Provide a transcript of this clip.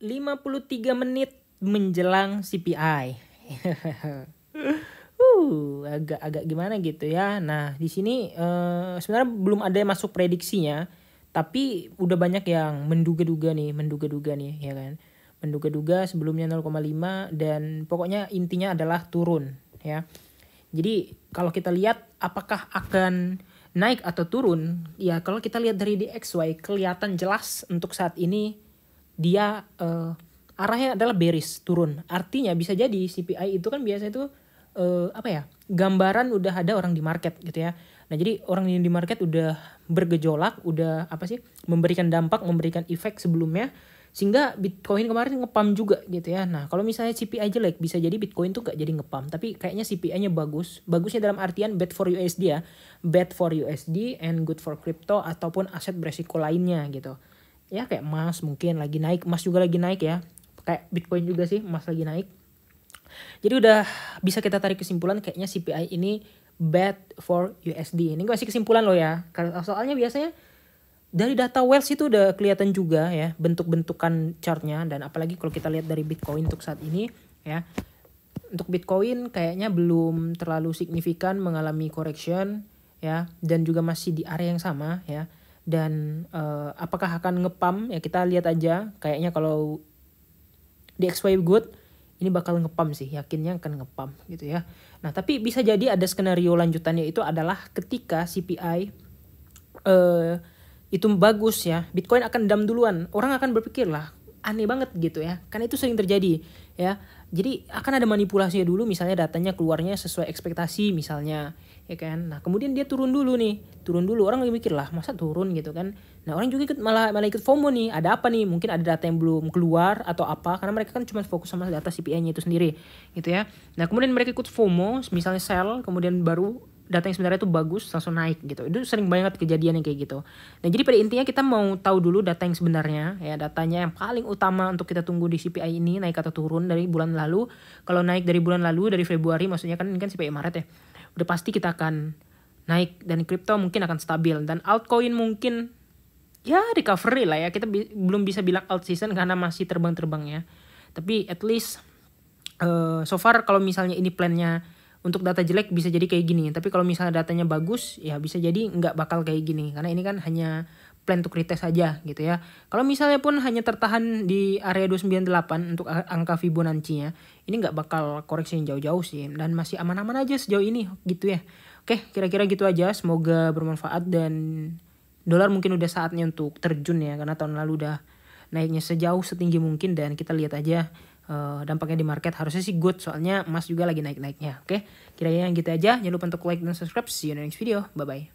53 menit menjelang CPI. Agak gimana gitu ya. Nah, di sini sebenarnya belum ada yang masuk prediksinya, tapi udah banyak yang menduga-duga nih, ya kan. Menduga-duga sebelumnya 0,5 dan pokoknya intinya adalah turun ya. Jadi kalau kita lihat apakah akan naik atau turun, ya kalau kita lihat dari DXY kelihatan jelas untuk saat ini dia arahnya adalah bearish, turun. Artinya bisa jadi CPI itu kan biasanya itu gambaran udah ada orang di market gitu ya. Nah jadi orang yang di market udah bergejolak, udah memberikan dampak, memberikan efek sebelumnya, sehingga Bitcoin kemarin ngepam juga gitu ya. Nah kalau misalnya CPI jelek, bisa jadi Bitcoin tuh gak jadi ngepam, tapi kayaknya CPI-nya bagusnya dalam artian bad for USD ya, bad for USD and good for crypto ataupun aset beresiko lainnya gitu ya. Kayak emas mungkin lagi naik, emas juga lagi naik ya, kayak Bitcoin juga sih, emas lagi naik. Jadi udah bisa kita tarik kesimpulan kayaknya CPI ini bad for USD. Ini masih kesimpulan loh ya. Soalnya biasanya dari data Wells itu udah kelihatan juga ya bentuk-bentukan chartnya, dan apalagi kalau kita lihat dari Bitcoin untuk saat ini ya. Untuk Bitcoin kayaknya belum terlalu signifikan mengalami correction ya, dan juga masih di area yang sama ya. Dan apakah akan ngepam ya, kita lihat aja. Kayaknya kalau DXY good, ini bakal ngepam sih, yakinnya akan ngepam gitu ya. Nah tapi bisa jadi ada skenario lanjutannya, itu adalah ketika CPI itu bagus ya, Bitcoin akan dump duluan. Orang akan berpikir lah, aneh banget gitu ya, kan itu sering terjadi ya. Jadi akan ada manipulasinya dulu, misalnya datanya keluarnya sesuai ekspektasi misalnya ya kan. Nah kemudian dia turun dulu, orang lagi mikir lah, masa turun gitu kan. Nah orang juga malah ikut FOMO nih, ada apa nih, mungkin ada data yang belum keluar atau apa, karena mereka kan cuma fokus sama data CPI-nya itu sendiri gitu ya. Nah kemudian mereka ikut FOMO, misalnya sell, kemudian baru data yang sebenarnya itu bagus langsung naik gitu. Itu sering banget kejadian yang kayak gitu. Nah jadi pada intinya kita mau tahu dulu data yang sebenarnya ya, datanya yang paling utama untuk kita tunggu di CPI ini naik atau turun dari bulan lalu. Kalau naik dari bulan lalu, dari Februari maksudnya, kan ini kan CPI Maret ya, udah pasti kita akan naik, dan kripto mungkin akan stabil, dan altcoin mungkin ya recovery lah ya. Kita belum bisa bilang alt season karena masih terbang-terbang ya, tapi at least so far kalau misalnya ini plannya untuk data jelek bisa jadi kayak gini, tapi kalau misalnya datanya bagus ya bisa jadi nggak bakal kayak gini, karena ini kan hanya plan untuk retest saja gitu ya. Kalau misalnya pun hanya tertahan di area 298 untuk angka Fibonacci-nya, ini nggak bakal koreksi yang jauh-jauh sih, dan masih aman-aman aja sejauh ini gitu ya. Oke, kira-kira gitu aja, semoga bermanfaat, dan dolar mungkin udah saatnya untuk terjun ya, karena tahun lalu udah naiknya sejauh setinggi mungkin, dan kita lihat aja dampaknya di market. Harusnya sih good, soalnya emas juga lagi naik-naiknya. Oke, kira-kira yang gitu aja. Jangan lupa untuk like dan subscribe. See you in the next video. Bye bye.